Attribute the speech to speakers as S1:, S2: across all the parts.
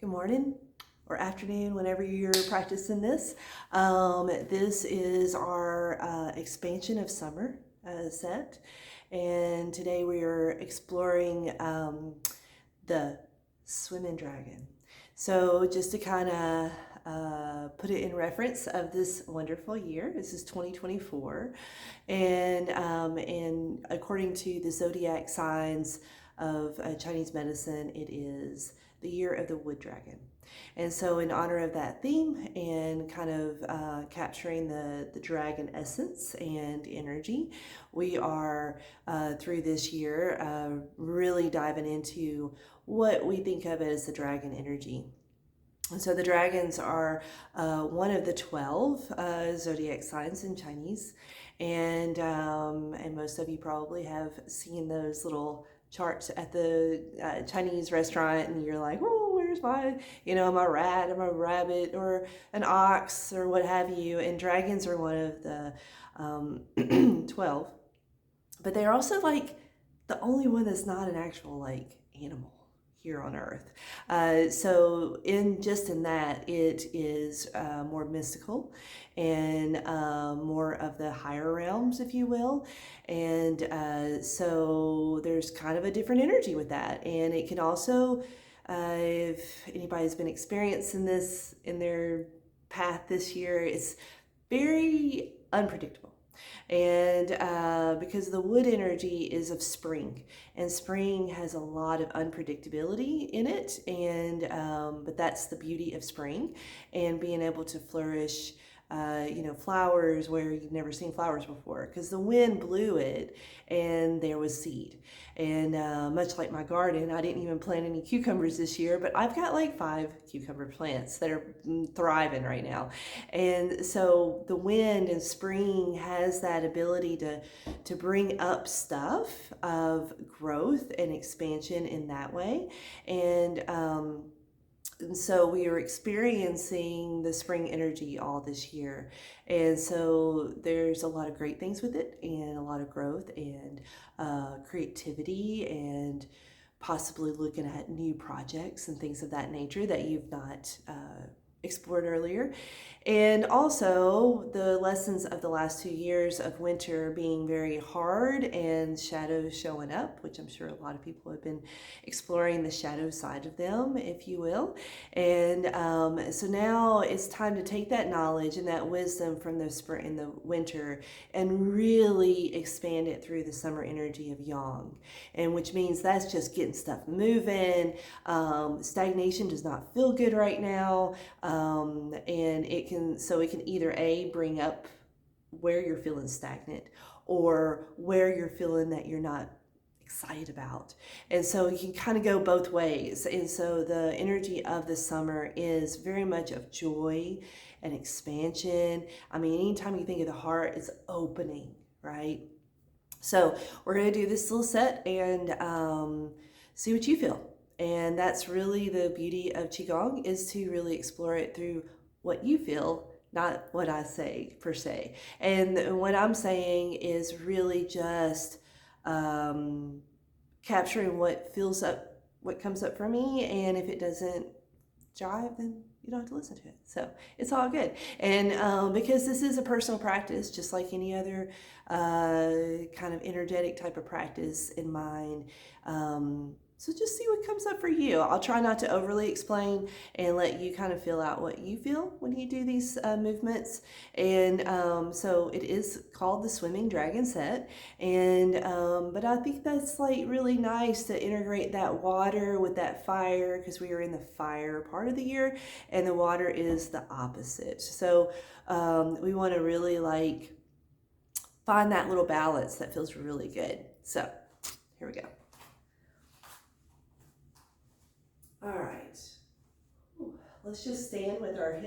S1: Good morning or afternoon, whenever you're practicing this. This is our expansion of summer set, and today we are exploring the swimming dragon. So just to kind of put it in reference of this wonderful year, this is 2024, and according to the zodiac signs of Chinese medicine, it is the year of the wood dragon. And so, in honor of that theme and kind of capturing the dragon essence and energy, we are through this year really diving into what we think of as the dragon energy. And so the dragons are one of the 12 zodiac signs in Chinese, and most of you probably have seen those little charts at the Chinese restaurant, and you're like, oh, where's my, am I a rat, am I a rabbit, or an ox, or what have you? And dragons are one of the 12, but they're also like the only one that's not an actual like animal here on earth. So in that, it is more mystical and more of the higher realms, if you will. And so there's kind of a different energy with that. And it can also, if anybody's been experiencing this in their path this year, it's very unpredictable. And because the wood energy is of spring, and spring has a lot of unpredictability in it, and but that's the beauty of spring and being able to flourish. Flowers where you've never seen flowers before because the wind blew it and there was seed. And much like my garden, I didn't even plant any cucumbers this year, but I've got like 5 cucumber plants that are thriving right now. And so the wind in spring has that ability to bring up stuff of growth and expansion in that way. And so we are experiencing the spring energy all this year. And so there's a lot of great things with it, and a lot of growth and creativity, and possibly looking at new projects and things of that nature that you've not explored earlier. And also the lessons of the last 2 years of winter being very hard and shadows showing up, which I'm sure a lot of people have been exploring the shadow side of them, if you will. And so now it's time to take that knowledge and that wisdom from the spring and the winter and really expand it through the summer energy of yang, and which means that's just getting stuff moving. Stagnation does not feel good right now, and it can either bring up where you're feeling stagnant or where you're feeling that you're not excited about. And so you can kind of go both ways. And so the energy of the summer is very much of joy and expansion. I mean, anytime you think of the heart, it's opening, right? So we're going to do this little set and see what you feel. And that's really the beauty of Qigong, is to really explore it through what you feel, not what I say per se. And what I'm saying is really just capturing what comes up for me. And if it doesn't jive, then you don't have to listen to it. So it's all good. And because this is a personal practice, just like any other kind of energetic type of practice in mind. So just see what comes up for you. I'll try not to overly explain and let you kind of feel out what you feel when you do these movements. And so it is called the Swimming Dragon set. And but I think that's like really nice to integrate that water with that fire, because we are in the fire part of the year, and the water is the opposite. So we want to really like find that little balance that feels really good. So here we go. All right, let's just stand with our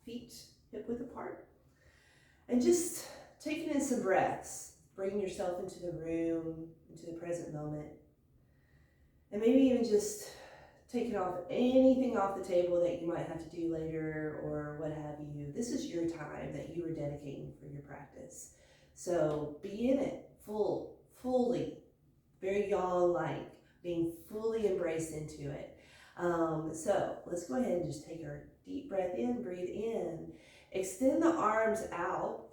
S1: feet hip width apart, and just taking in some breaths, bringing yourself into the room, into the present moment, and maybe even just taking off anything off the table that you might have to do later or what have you. This is your time that you are dedicating for your practice. So be in it fully, very yang-like, being fully embraced into it. So let's go ahead and just take our deep breath in, breathe in, extend the arms out.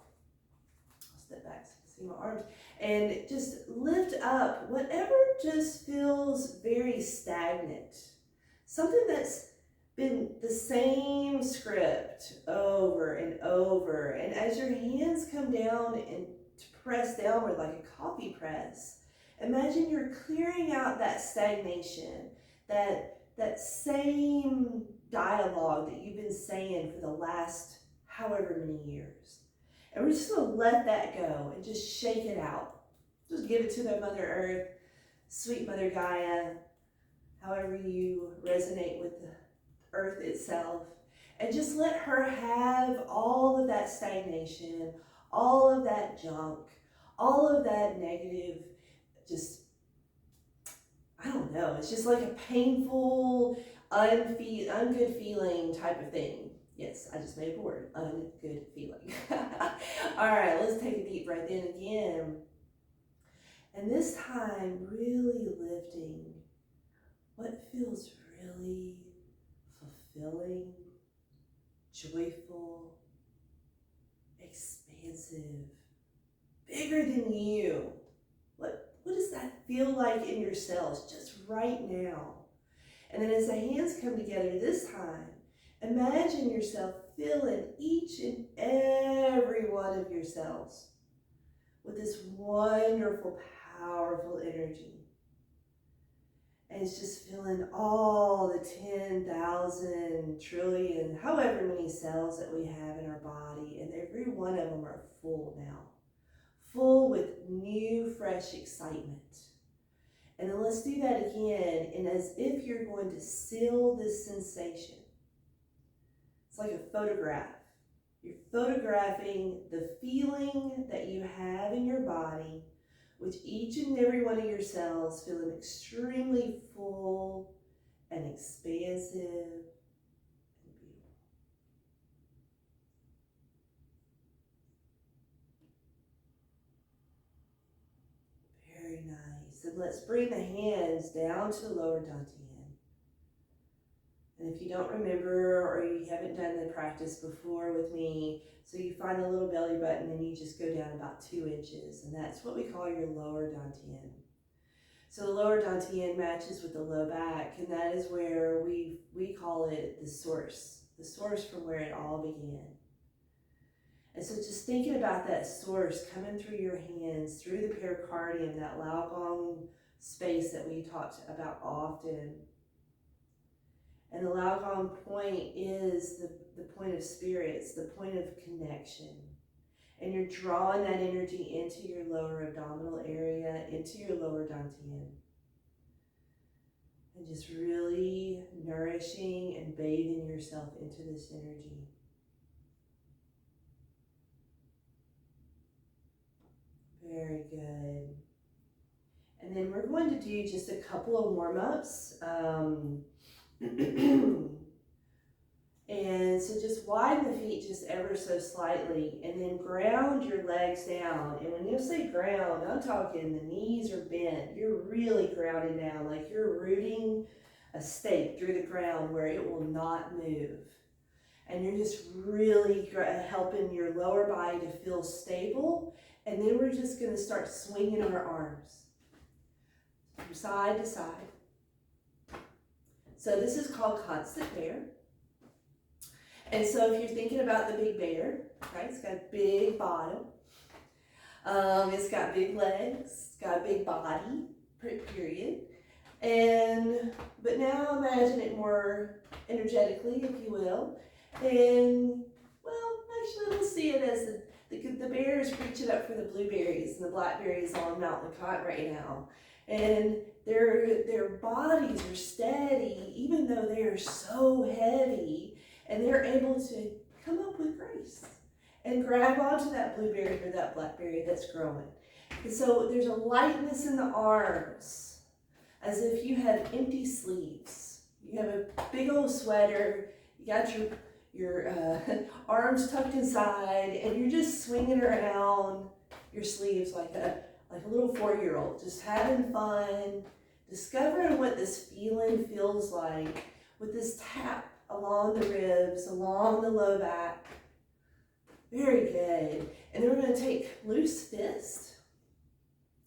S1: I'll step back so you can see my arms, and just lift up whatever just feels very stagnant. Something that's been the same script over and over. And as your hands come down and to press downward like a coffee press, imagine you're clearing out that stagnation, that same dialogue that you've been saying for the last however many years. And we're just going to let that go and just shake it out. Just give it to the Mother Earth, sweet Mother Gaia, however you resonate with the earth itself, and just let her have all of that stagnation, all of that junk, all of that negative, just, I don't know, it's just like a painful, ungood feeling type of thing. Yes, I just made up a word, ungood feeling. All right, let's take a deep breath in again. And this time, really lifting what feels really fulfilling, joyful, expansive, bigger than you. What does that feel like in your cells just right now? And then as the hands come together this time, imagine yourself filling each and every one of your cells with this wonderful, powerful energy. And it's just filling all the 10,000 trillion, however many cells that we have in our body, and every one of them are full now. Full with new, fresh excitement. And then let's do that again, and as if you're going to seal this sensation. It's like a photograph. You're photographing the feeling that you have in your body, with each and every one of your cells feeling extremely full and expansive and beautiful. Very nice. And let's bring the hands down to the lower dantian. And if you don't remember or you haven't done the practice before with me, so you find the little belly button and you just go down about 2 inches, and that's what we call your lower dantian. So the lower dantian matches with the low back, and that is where we call it the source from where it all began. And so just thinking about that source coming through your hands, through the pericardium, that Laogong space that we talked about often. And the Laogong point is the point of spirits, the point of connection. And you're drawing that energy into your lower abdominal area, into your lower dantian. And just really nourishing and bathing yourself into this energy. Very good. And then we're going to do just a couple of warm-ups. And so just widen the feet just ever so slightly, and then ground your legs down. And when you say ground, I'm talking the knees are bent. You're really grounded down, like you're rooting a stake through the ground where it will not move. And you're just really helping your lower body to feel stable. And then we're just going to start swinging our arms from side to side. So this is called constant bear. And so if you're thinking about the big bear, right, it's got a big bottom. It's got big legs, it's got a big body, period. But now imagine it more energetically, if you will. And, well, actually let's see it as the bear is reaching up for the blueberries and the blackberries on Mount LeCotte right now. And their bodies are steady, even though they are so heavy, and they're able to come up with grace and grab onto that blueberry or that blackberry that's growing. And so there's a lightness in the arms, as if you have empty sleeves. You have a big old sweater, you got your arms tucked inside, and you're just swinging around your sleeves like a little 4-year-old, just having fun, discovering what this feeling feels like, with this tap along the ribs, along the low back. Very good. And then we're going to take loose fist.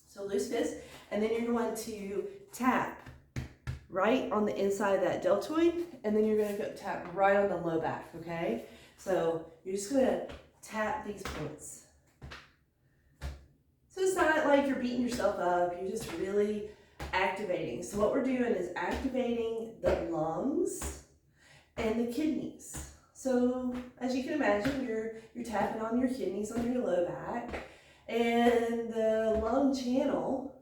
S1: So loose fist, and then you're going to tap right on the inside of that deltoid, and then you're going to go tap right on the low back, okay? So you're just going to tap these points. So it's not like you're beating yourself up, you're just really activating. So what we're doing is activating the lungs and the kidneys. So as you can imagine, you're tapping on your kidneys on your low back, and the lung channel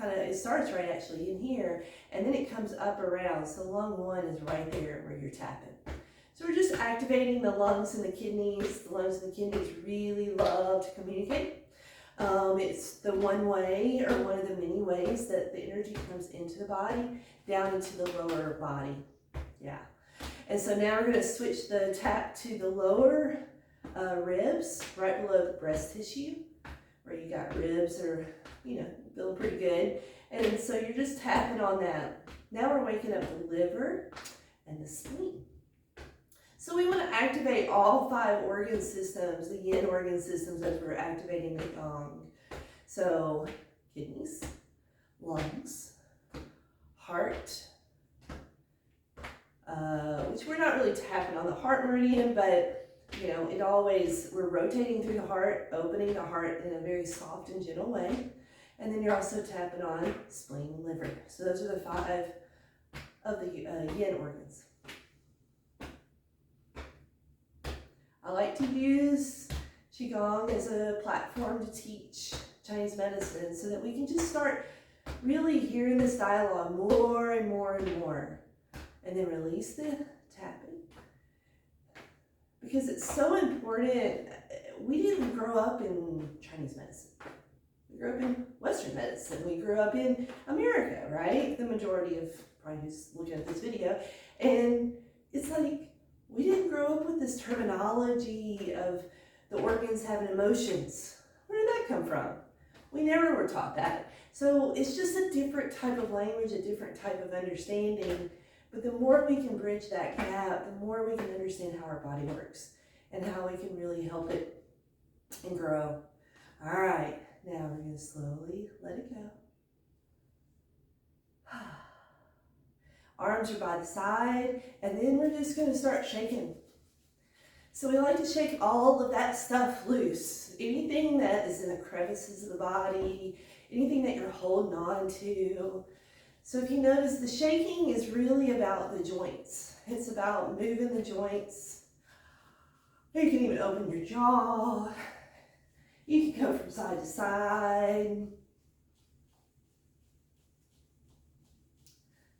S1: it starts right actually in here, and then it comes up around. So lung 1 is right there where you're tapping. So we're just activating the lungs and the kidneys. The lungs and the kidneys really love to communicate. It's the one way, or one of the many ways, that the energy comes into the body, down into the lower body. Yeah. And so now we're going to switch the tap to the lower ribs, right below the breast tissue, where you got ribs that are, feeling pretty good. And so you're just tapping on that. Now we're waking up the liver and the spleen. So we want to activate all 5 organ systems, the yin organ systems, as we're activating the yang. So kidneys, lungs, heart, which we're not really tapping on the heart meridian, but we're rotating through the heart, opening the heart in a very soft and gentle way. And then you're also tapping on spleen and liver. So those are the 5 of the yin organs. I like to use Qigong as a platform to teach Chinese medicine, so that we can just start really hearing this dialogue more and more and more. And then release the tapping. Because it's so important. We didn't grow up in Chinese medicine. We grew up in Western medicine. We grew up in America, right? The majority of probably who's looking at this video. And it's like, we didn't grow up with this terminology of the organs having emotions. Where did that come from? We never were taught that. So it's just a different type of language, a different type of understanding. But the more we can bridge that gap, the more we can understand how our body works and how we can really help it and grow. All right, now we're going to slowly let it go. Arms are by the side, and then we're just going to start shaking. So we like to shake all of that stuff loose. Anything that is in the crevices of the body, anything that you're holding on to. So if you notice, the shaking is really about the joints. It's about moving the joints. You can even open your jaw. You can go from side to side.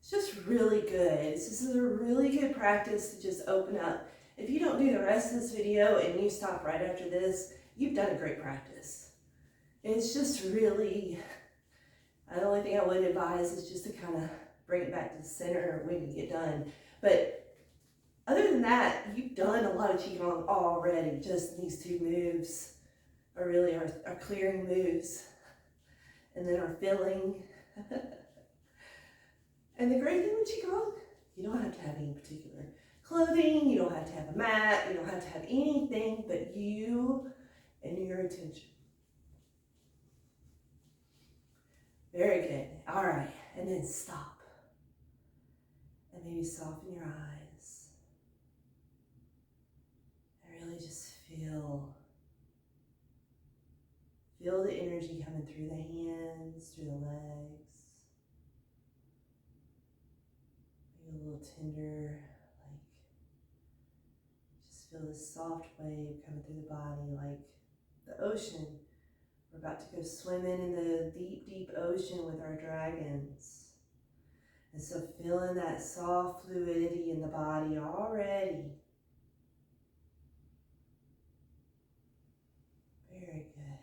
S1: It's just really good. This is a really good practice to just open up. If you don't do the rest of this video and you stop right after this, you've done a great practice. It's just really, the only thing I would advise is just to kind of bring it back to the center when you get done. But other than that, you've done a lot of Qigong already. Just these 2 moves are really our clearing moves. And then our filling. And the great thing with Qigong, you don't have to have any particular clothing, you don't have to have a mat, you don't have to have anything but you and your attention. Very good. All right, and then stop. And maybe soften your eyes. And really just feel the energy coming through the hands, through the legs. Maybe a little tender, just feel this soft wave coming through the body like the ocean. We're about to go swimming in the deep, deep ocean with our dragons. And so feeling that soft fluidity in the body already. Very good.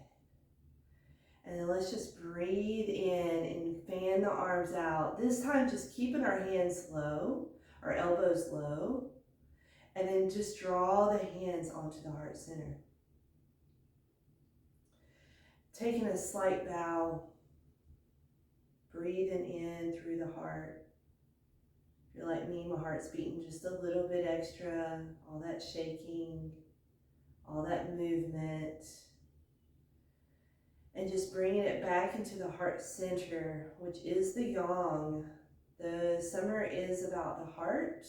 S1: And then let's just breathe in and fan the arms out. This time just keeping our hands low, our elbows low. And then just draw the hands onto the heart center. Taking a slight bow, breathing in through the heart, If you're like me, my heart's beating just a little bit extra, all that shaking, all that movement. And just bringing it back into the heart center, which is the yang. The summer is about the heart,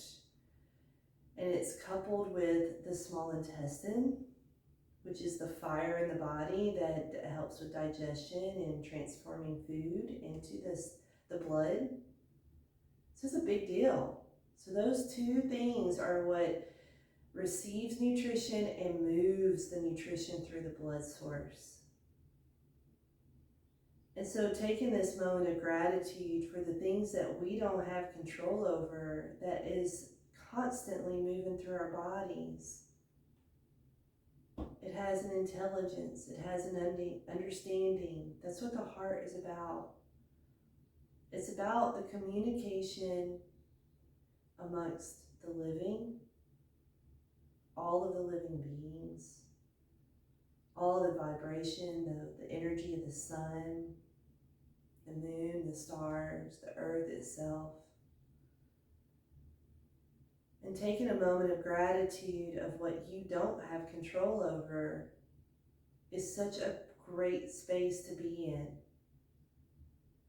S1: and it's coupled with the small intestine, which is the fire in the body that helps with digestion and transforming food into the blood. So it's a big deal. So those two things are what receives nutrition and moves the nutrition through the blood source. And so taking this moment of gratitude for the things that we don't have control over, that is constantly moving through our bodies. It has an intelligence, it has an understanding. That's what the heart is about. It's about the communication amongst the living, all of the living beings, all the vibration, the energy of the sun, the moon, the stars, the earth itself. And taking a moment of gratitude of what you don't have control over is such a great space to be in.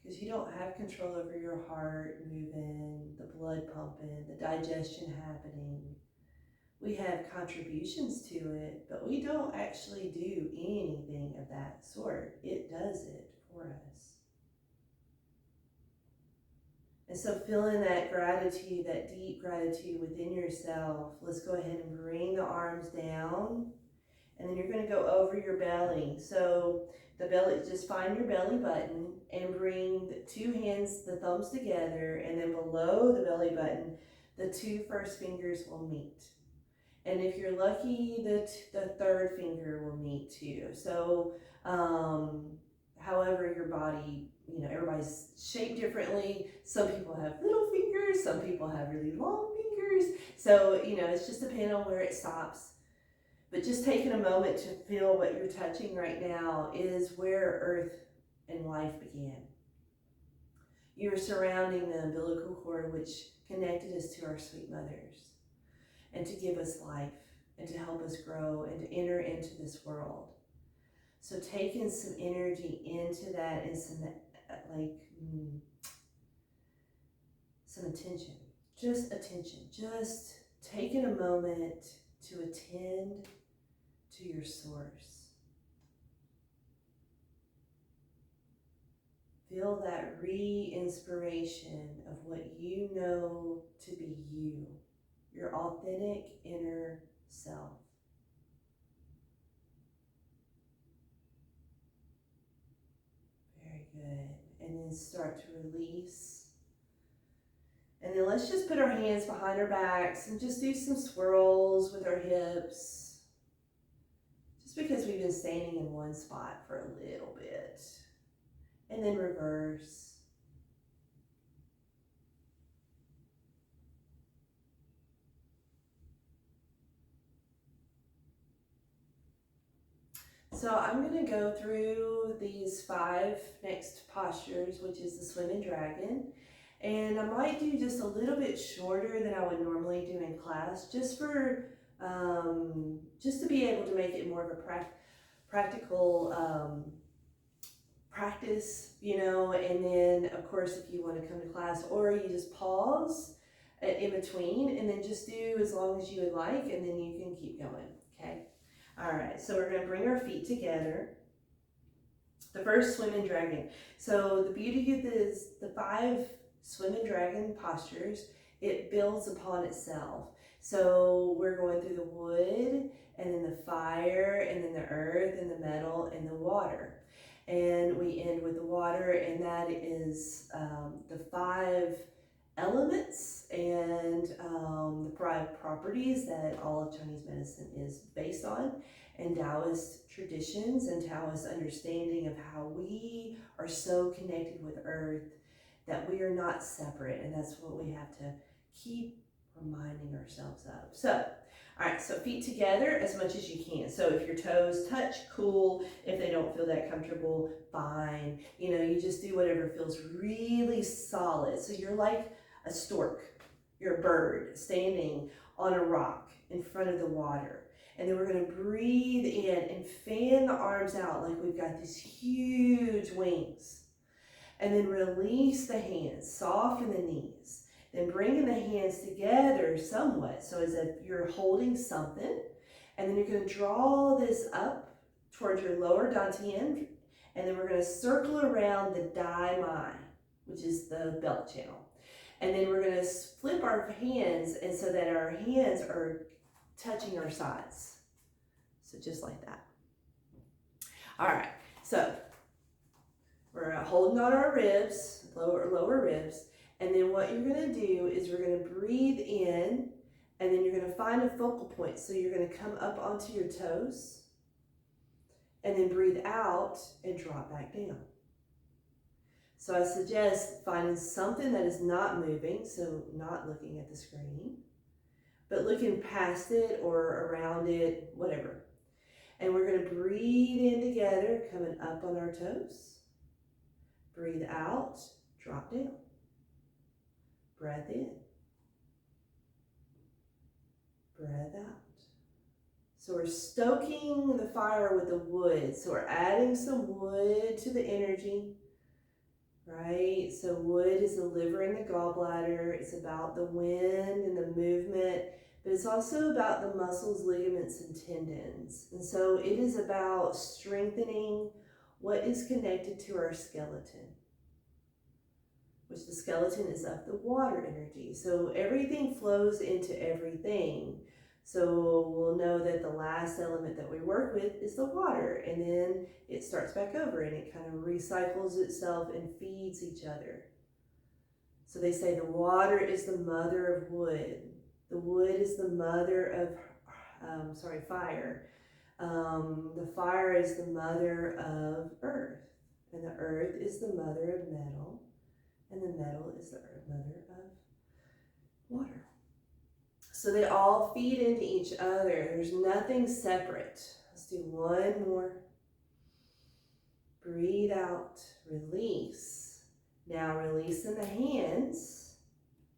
S1: Because you don't have control over your heart moving, the blood pumping, the digestion happening. We have contributions to it, but we don't actually do anything of that sort. It does it for us. And so feeling that gratitude, that deep gratitude within yourself, let's go ahead and bring the arms down. And then you're going to go over your belly. So the belly, just find your belly button and bring the two hands, the thumbs together, and then below the belly button, the two first fingers will meet. And if you're lucky, the third finger will meet too. So however your body, everybody's shaped differently. Some people have little fingers, some people have really long fingers. So, it's just depending on where it stops. But just taking a moment to feel what you're touching right now is where earth and life began. You're surrounding the umbilical cord, which connected us to our sweet mothers, and to give us life, and to help us grow, and to enter into this world. So taking some energy into that and some attention, just taking a moment to attend to your source. Feel that re-inspiration of what you know to be you, your authentic inner self. Very good. And then start to release. And then let's just put our hands behind our backs and just do some swirls with our hips. Just because we've been standing in one spot for a little bit. And then reverse. So I'm going to go through these 5 next postures, which is the swimming dragon. And I might do just a little bit shorter than I would normally do in class, just for, just to be able to make it more of a practical practice, and then of course if you want to come to class, or you just pause in between and then just do as long as you would like, and then you can keep going, okay? All right, so we're going to bring our feet together. The first swimming dragon. So the beauty of this, the 5 swimming dragon postures, it builds upon itself. So we're going through the wood, and then the fire, and then the earth, and the metal, and the water. And we end with the water, and that is the 5 elements and the 5 properties that all of Chinese medicine is based on, and Taoist traditions and Taoist understanding of how we are so connected with earth that we are not separate, and that's what we have to keep reminding ourselves of. So, all right, so feet together as much as you can. So if your toes touch, cool. If they don't feel that comfortable, fine. You just do whatever feels really solid. So you're like a stork. your bird standing on a rock in front of the water. And then we're going to breathe in and fan the arms out like we've got these huge wings. And then release the hands, soften the knees. Then bringing the hands together somewhat, so as if you're holding something. And then you're going to draw this up towards your lower dantian. And then we're going to circle around the Dai Mai, which is the belt channel. And then we're going to flip our hands, and so that our hands are touching our sides. So just like that. All right, so we're holding on our ribs, lower ribs. And then what you're going to do is we're going to breathe in, and then you're going to find a focal point. So you're going to come up onto your toes, and then breathe out and drop back down. So I suggest finding something that is not moving, so not looking at the screen, but looking past it or around it, whatever. And we're going to breathe in together, coming up on our toes. Breathe out, drop down. Breath in. Breath out. So we're stoking the fire with the wood. So we're adding some wood to the energy. Right? So wood is the liver and the gallbladder. It's about the wind and the movement, but it's also about the muscles, ligaments, and tendons. And so it is about strengthening what is connected to our skeleton, which the skeleton is of the water energy. So everything flows into everything. So we'll know that the last element that we work with is the water, and then it starts back over and it kind of recycles itself and feeds each other. So they say the water is the mother of wood. The wood is the mother of, fire. The fire is the mother of earth, and the earth is the mother of metal, and the metal is the mother of water. So they all feed into each other. There's nothing separate. Let's do one more. Breathe out, release. Now releasing the hands,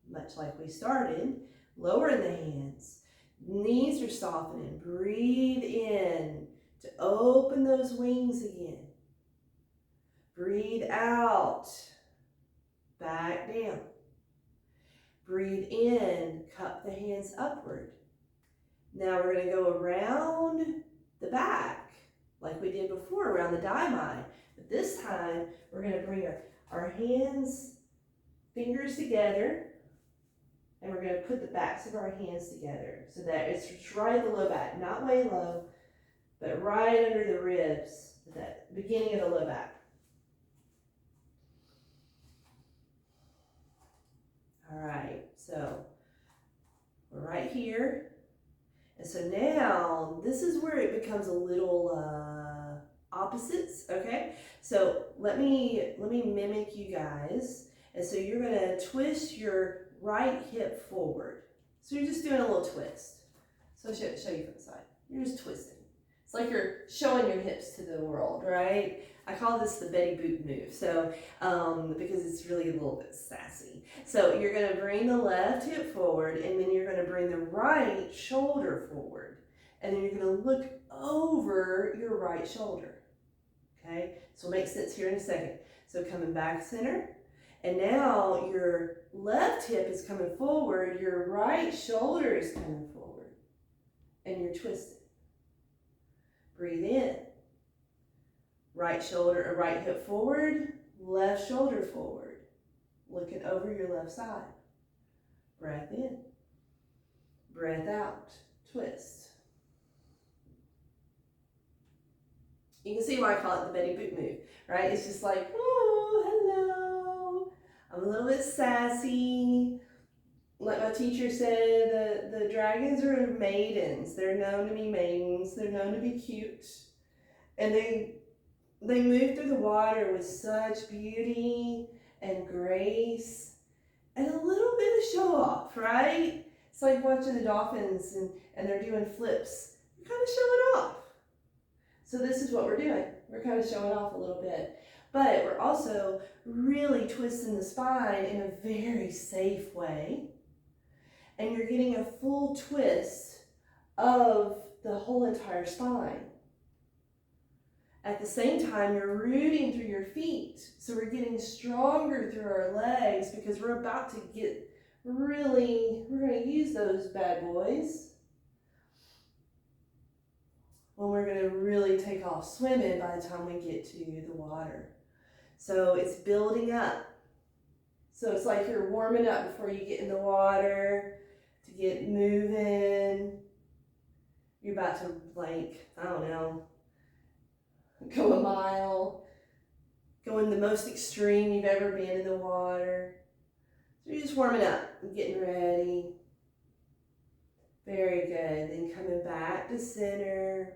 S1: much like we started. Lowering the hands. Knees are softening. Breathe in to open those wings again. Breathe out, back down. Breathe in, cup the hands upward. Now we're going to go around the back, like we did before, around the Dai Mai. But this time, we're going to bring our hands, fingers together, and we're going to put the backs of our hands together so that it's right at the low back, not way low, but right under the ribs, that beginning of the low back. All right, so we're right here. And so now this is where it becomes a little opposites, okay? So let me mimic you guys. And so you're gonna twist your right hip forward. So you're just doing a little twist. So I'll show you from the side. You're just twisting. It's like you're showing your hips to the world, right? I call this the Betty Boop move, so because it's really a little bit sassy. So you're going to bring the left hip forward, and then you're going to bring the right shoulder forward, and then you're going to look over your right shoulder. Okay, so it'll make sense here in a second. So coming back center, and now your left hip is coming forward, your right shoulder is coming forward, and you're twisting. Breathe in. Right shoulder or right hip forward, left shoulder forward. Looking over your left side. Breath in. Breath out. Twist. You can see why I call it the Betty Boop move, right? It's just like, oh, hello. I'm a little bit sassy. Like my teacher said, the dragons are maidens. They're known to be maidens. They're known to be cute. And they move through the water with such beauty and grace and a little bit of show off, right? It's like watching the dolphins and they're doing flips. We're kind of showing off. So this is what we're doing. We're kind of showing off a little bit. But we're also really twisting the spine in a very safe way. and you're getting a full twist of the whole entire spine. At the same time, you're rooting through your feet. So we're getting stronger through our legs because we're about to get really, we're going to use those bad boys when we're going to really take off swimming by the time we get to the water. So it's building up. So it's like you're warming up before you get in the water to get moving. You're about to, like, I don't know, go a mile, going the most extreme you've ever been in the water. So you're just warming up and getting ready. Very good. Then coming back to center,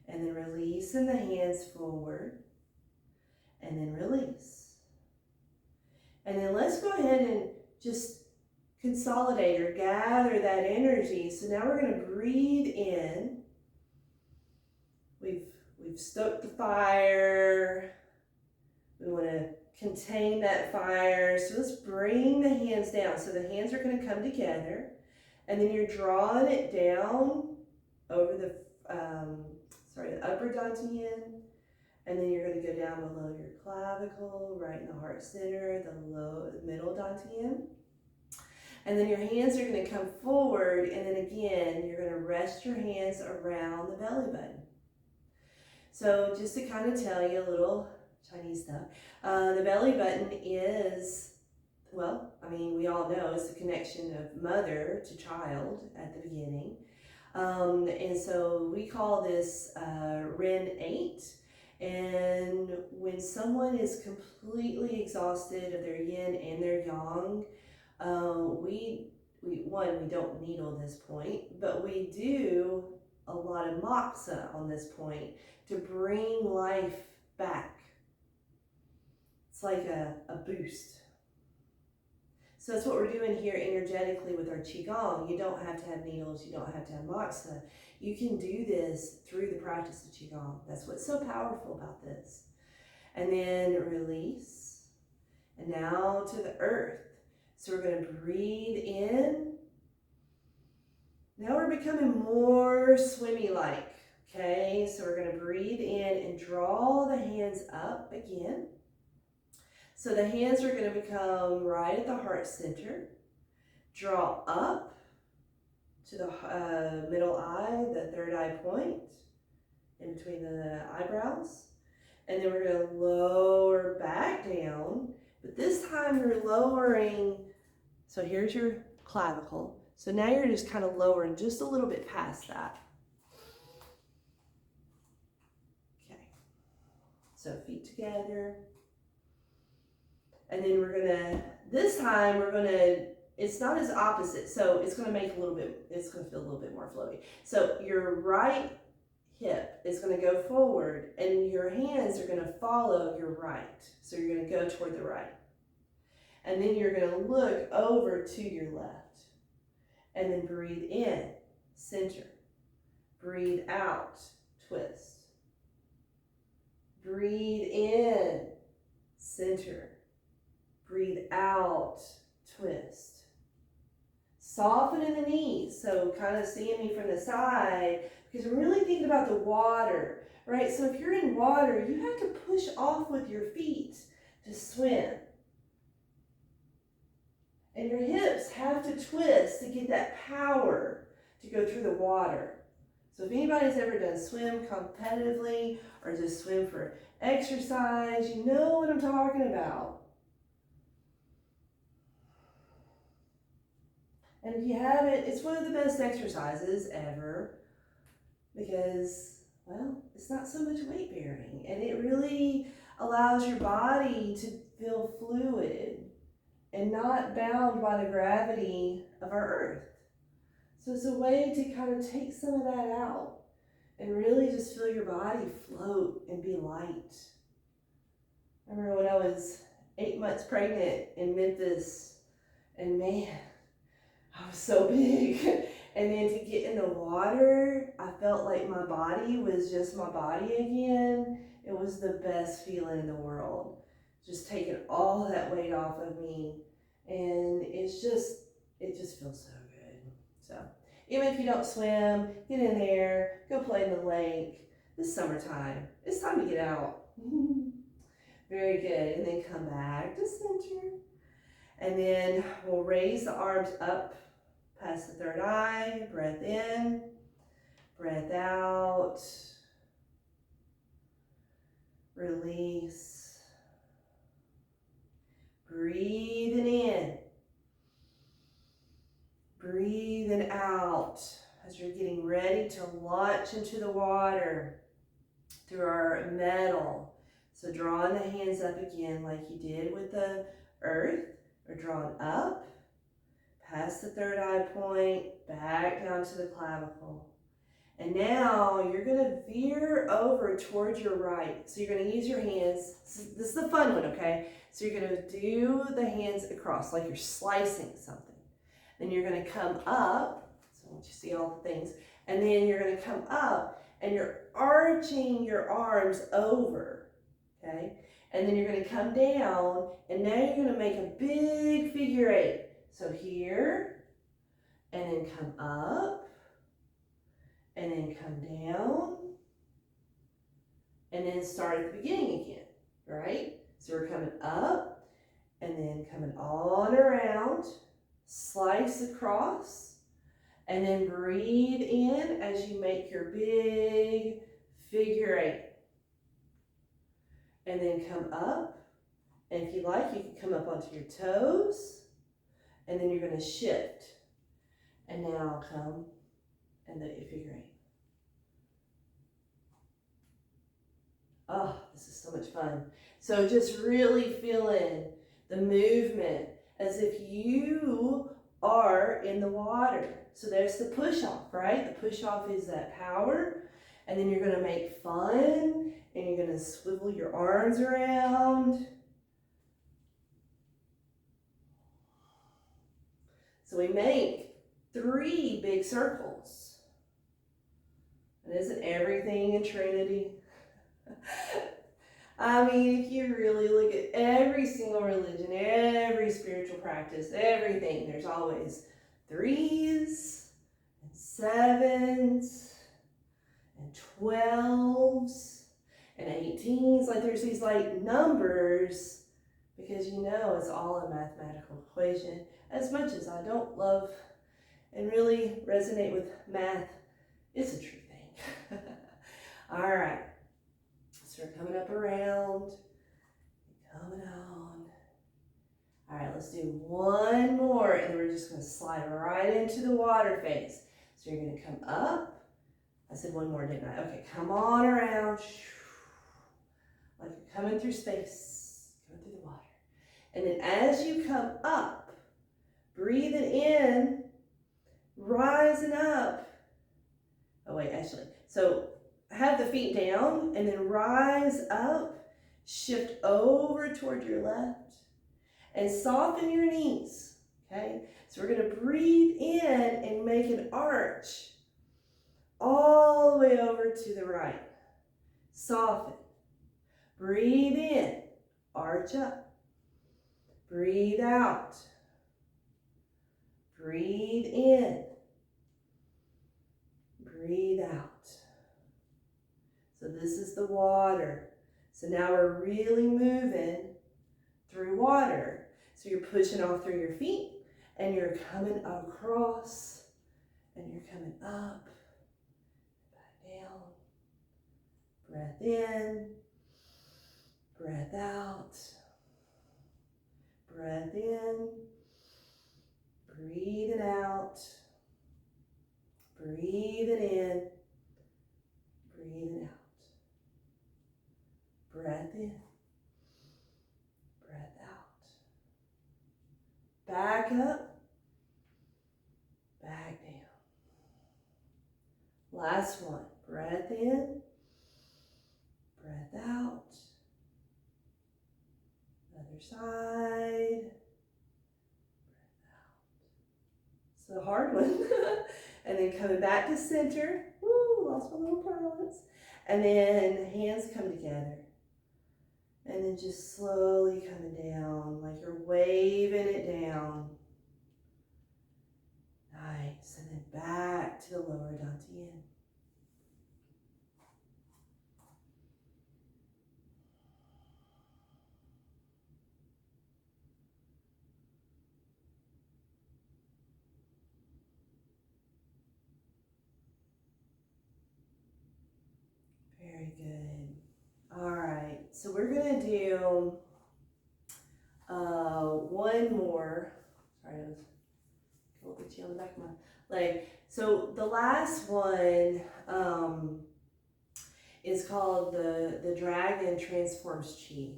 S1: and then releasing the hands forward, and then release. And then let's go ahead and just consolidate or gather that energy. So now we're going to breathe in. We've stoked the fire. We want to contain that fire. So let's bring the hands down. So the hands are going to come together, and then you're drawing it down over the upper dantian, and then you're going to go down below your clavicle, right in the heart center, the middle dantian. And then your hands are going to come forward, and then again, you're going to rest your hands around the belly button. So just to kind of tell you a little Chinese stuff, the belly button is, well, I mean, we all know it's the connection of mother to child at the beginning. And so we call this Ren 8. And when someone is completely exhausted of their yin and their yang, we don't needle this point, but we do a lot of moxa on this point to bring life back. It's like a boost. So that's what we're doing here energetically with our Qigong. You don't have to have needles. You don't have to have moxa. You can do this through the practice of Qigong. That's what's so powerful about this. And then release. And now to the earth. So we're going to breathe in. Now we're becoming more swimmy-like. Okay, so we're going to breathe in and draw the hands up again. So the hands are going to become right at the heart center. Draw up to the middle eye, the third eye point, in between the eyebrows. And then we're going to lower back down. But this time you're lowering, so here's your clavicle. So now you're just kind of lowering just a little bit past that. Okay. So feet together. And then this time it's not as opposite, so it's going to feel a little bit more flowy. So your right hip is going to go forward, and your hands are going to follow your right. So you're going to go toward the right. And then you're going to look over to your left. And then breathe in, center. Breathe out, twist. Breathe in, center. Breathe out, twist. Soften in the knees. So kind of seeing me from the side, because I'm really thinking about the water, right? So if you're in water, you have to push off with your feet to swim. And your hips have to twist to get that power to go through the water. So if anybody's ever done swim competitively or just swim for exercise, you know what I'm talking about. And if you haven't, it's one of the best exercises ever because, well, it's not so much weight bearing, and it really allows your body to feel fluid and not bound by the gravity of our earth. So it's a way to kind of take some of that out and really just feel your body float and be light. I remember when I was 8 months pregnant in Memphis, and man, I was so big. And then to get in the water, I felt like my body was just my body again. It was the best feeling in the world. Just taking all that weight off of me. And it just feels so good. Even if you don't swim, get in there, go play in the lake. It's summertime. It's time to get out. Very good. And then come back to center. And then we'll raise the arms up past the third eye. Breath in, breath out. Release. Breathing in. Breathing out as you're getting ready to launch into the water through our metal. So drawing the hands up again like you did with the earth, or drawing up, past the third eye point, back down to the clavicle. And now you're going to veer over towards your right. So you're going to use your hands. This is the fun one, okay? So you're going to do the hands across like you're slicing something. Then you're going to come up. So I want you to see all the things. And then you're going to come up and you're arching your arms over, okay? And then you're going to come down, and now you're going to make a big figure 8. So here, and then come up, and then come down, and then start at the beginning again, right? So we're coming up, and then coming on around, slice across, and then breathe in as you make your big figure 8. And then come up, and if you like, you can come up onto your toes, and then you're going to shift. And now come and the figure 8. Oh, this is so much fun. So just really feel in the movement as if you are in the water. So there's the push off, right? The push off is that power. And then you're going to make fun, and you're going to swivel your arms around. So we make 3 big circles. And isn't everything in Trinity? I mean, if you really look at every single religion, every spiritual practice, everything, there's always 3s and 7s and 12s and 18s. Like there's these like numbers, because you know it's all a mathematical equation. As much as I don't love and really resonate with math, it's a true thing. All right, so we're coming up around, coming on. All right, let's do one more, and then we're just going to slide right into the water phase. So you're going to come up. I said one more, didn't I? Okay, come on around. Like you're coming through space, coming through the water. And then as you come up, breathing in, rising up. Oh wait, actually. So have the feet down and then rise up, shift over toward your left, and soften your knees, okay? So we're gonna breathe in and make an arch all the way over to the right. Soften. Breathe in, arch up. Breathe out. Breathe in. Breathe out. So this is the water. So now we're really moving through water. So you're pushing off through your feet, and you're coming across, and you're coming up, back down. Breath in, breath out. Breath in, breathing out, breathing in, breathing out. Breath in, breath out. Back up, back down. Last one. Breath in, breath out. Other side. Breath out. It's a hard one. And then coming back to center. Woo, lost my little balance. And then hands come together. And then just slowly coming down, like you're waving it down. Nice. And then back lower dantian. Very good. All right, so we're gonna do one more. Sorry, I was a little itchy on the back of my leg. So the last one is called the Dragon Transforms Chi.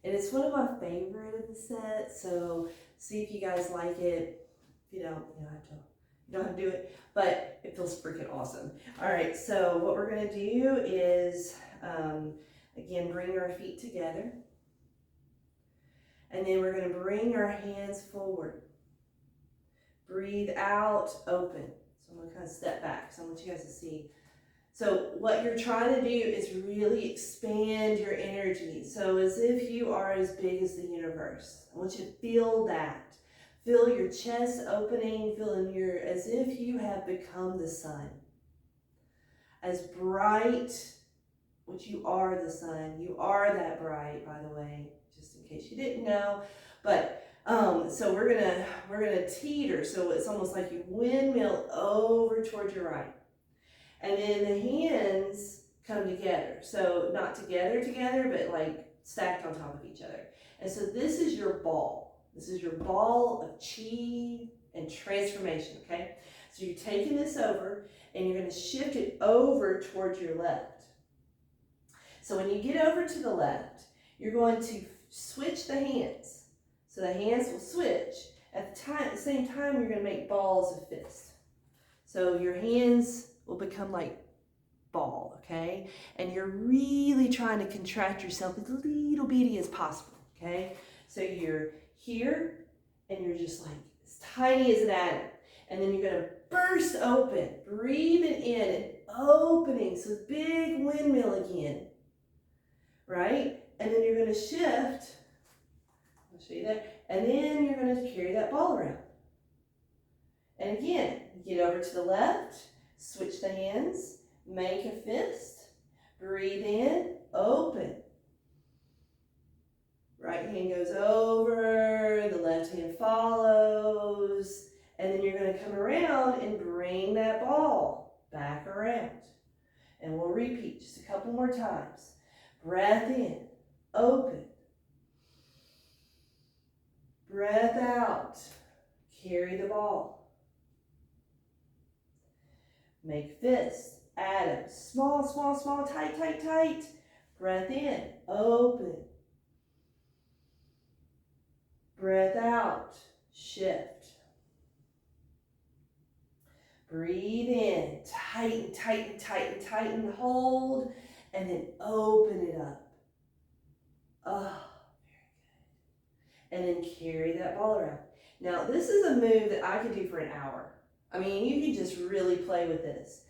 S1: And it's one of my favorite of the set, so see if you guys like it. If you don't, you don't have to do it, but it feels freaking awesome. All right, so what we're gonna do is, again, bring our feet together. And then we're gonna bring our hands forward. Breathe out, open. So I'm gonna kind of step back, so I want you guys to see. So what you're trying to do is really expand your energy. So as if you are as big as the universe. I want you to feel that. Feel your chest opening, as if you have become the sun. As bright, which you are the sun. You are that bright, by the way, just in case you didn't know. But so we're gonna teeter. So it's almost like you windmill over towards your right. And then the hands come together. So not together, but like stacked on top of each other. And so this is your ball. This is your ball of chi and transformation, okay? So you're taking this over and you're gonna shift it over towards your left. So when you get over to the left, you're going to switch the hands. So the hands will switch. At the same time, you're gonna make balls of fist. So your hands will become like ball, okay? And you're really trying to contract yourself as little bitty as possible, okay? So you're here and you're just like as tiny as an atom. And then you're gonna burst open, breathing in and opening. So big windmill again, right? And then you're gonna shift, I'll show you that, and then you're gonna carry that ball around. And again, get over to the left, switch the hands, make a fist, breathe in, open. Right hand goes over, the left hand follows, and then you're gonna come around and bring that ball back around. And we'll repeat just a couple more times. Breath in, open. Breath out, carry the ball. Make fists, atom, small, small, small, tight, tight, tight. Breath in, open. Breath out, shift. Breathe in, tighten, tighten, tighten, tighten, hold, and then open it up. Oh, very good. And then carry that ball around. Now, this is a move that I could do for an hour. I mean, you can just really play with this.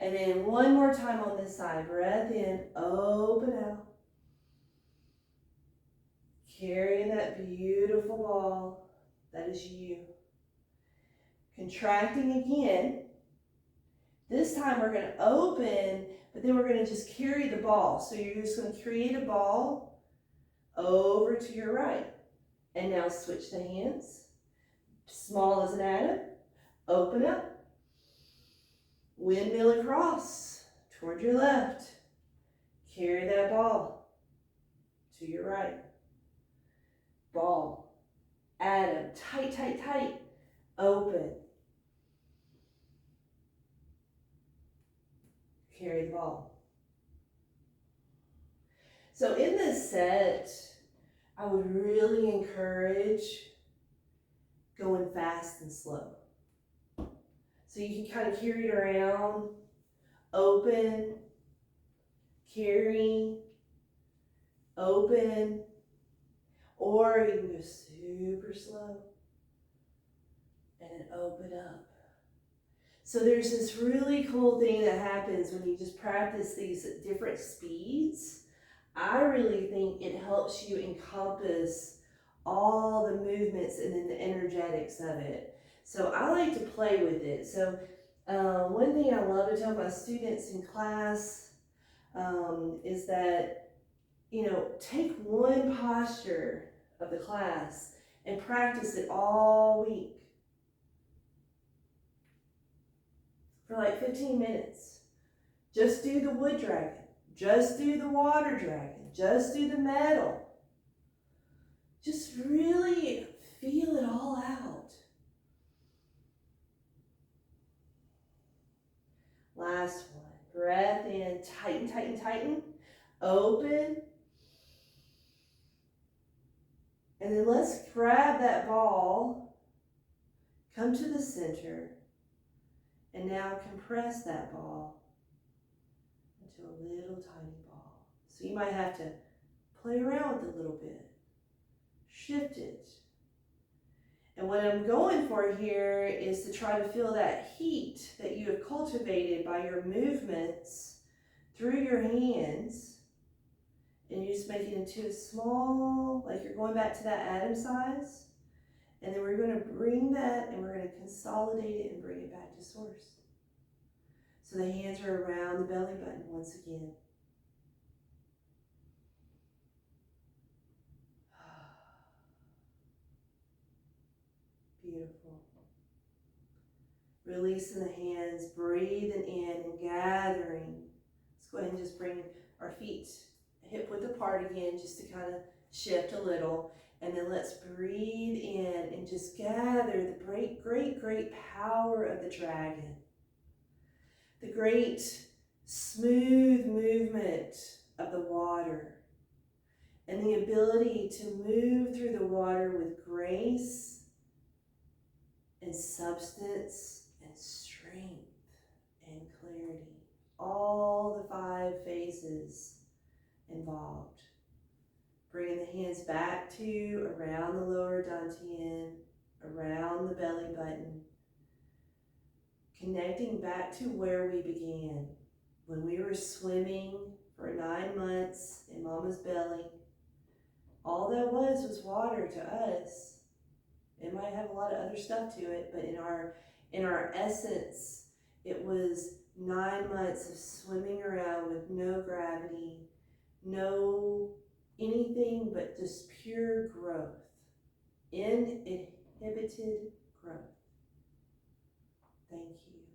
S1: And then one more time on this side. Breath in, open out. Carrying that beautiful ball. That is you. Contracting again. This time we're going to open, but then we're going to just carry the ball. So you're just going to create a ball over to your right. And now switch the hands. Small as an atom. Open up. Windmill across toward your left. Carry that ball to your right. Ball, atom, tight, tight, tight, open. Carry the ball. So in this set, I would really encourage going fast and slow. So you can kind of carry it around, open, carry, open, or you can go super slow and then open up. So there's this really cool thing that happens when you just practice these at different speeds. I really think it helps you encompass all the movements and then the energetics of it. So I like to play with it. So One thing I love to tell my students in class is that, take one posture of the class and practice it all week for like 15 minutes. Just do the wood dragon. Just do the water dragon. Just do the metal. Just really feel it all out. Last one. Breath in. Tighten, tighten, tighten. Open. And then let's grab that ball. Come to the center. And now compress that ball into a little tiny ball. So you might have to play around with it a little bit. Shift it. And what I'm going for here is to try to feel that heat that you have cultivated by your movements through your hands. And you just make it into a small, like you're going back to that atom size. And then we're going to bring that and we're going to consolidate it and bring it back to source. So the hands are around the belly button once again. Beautiful. Releasing the hands, breathing in and gathering. Let's go ahead and just bring our feet hip width apart again, just to kind of shift a little. And then let's breathe in and just gather the great, great, great power of the dragon. The great smooth movement of the water. And the ability to move through the water with grace and substance and strength and clarity. All the 5 phases involved. Bringing the hands back to around the lower dantian, around the belly button. Connecting back to where we began. When we were swimming for 9 months in Mama's belly, all that was water to us. It might have a lot of other stuff to it, but in our essence, it was 9 months of swimming around with no gravity, no anything but just pure growth, uninhibited growth. Thank you.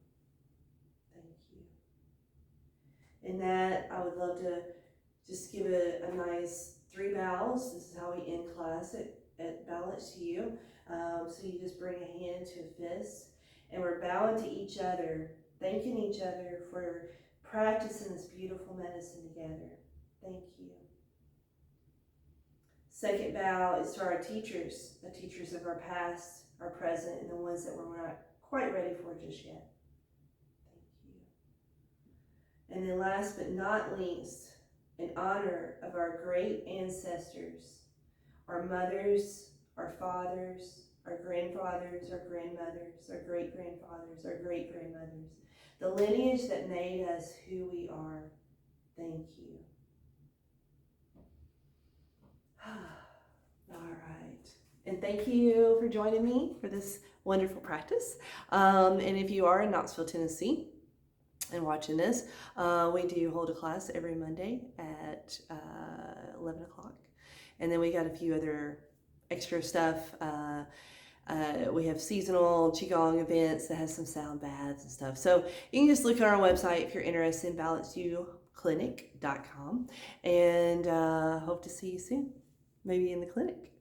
S1: Thank you. And that, I would love to just give a nice 3 bows. This is how we end class at Balance to You. So you just bring a hand to a fist, and we're bowing to each other, thanking each other for practicing this beautiful medicine together. Thank you. Second bow is to our teachers, the teachers of our past, our present, and the ones that we're not quite ready for just yet. Thank you. And then last but not least, in honor of our great ancestors, our mothers, our fathers, our grandfathers, our grandmothers, our great-grandfathers, our great-grandmothers, the lineage that made us who we are. Thank you. All right. And thank you for joining me for this wonderful practice. And if you are in Knoxville, Tennessee, and watching this, we do hold a class every Monday at 11 o'clock. And then we got a few other extra stuff. We have seasonal Qigong events that has some sound baths and stuff. So you can just look on our website if you're interested in balanceyouclinic.com. And hope to see you soon, maybe in the clinic.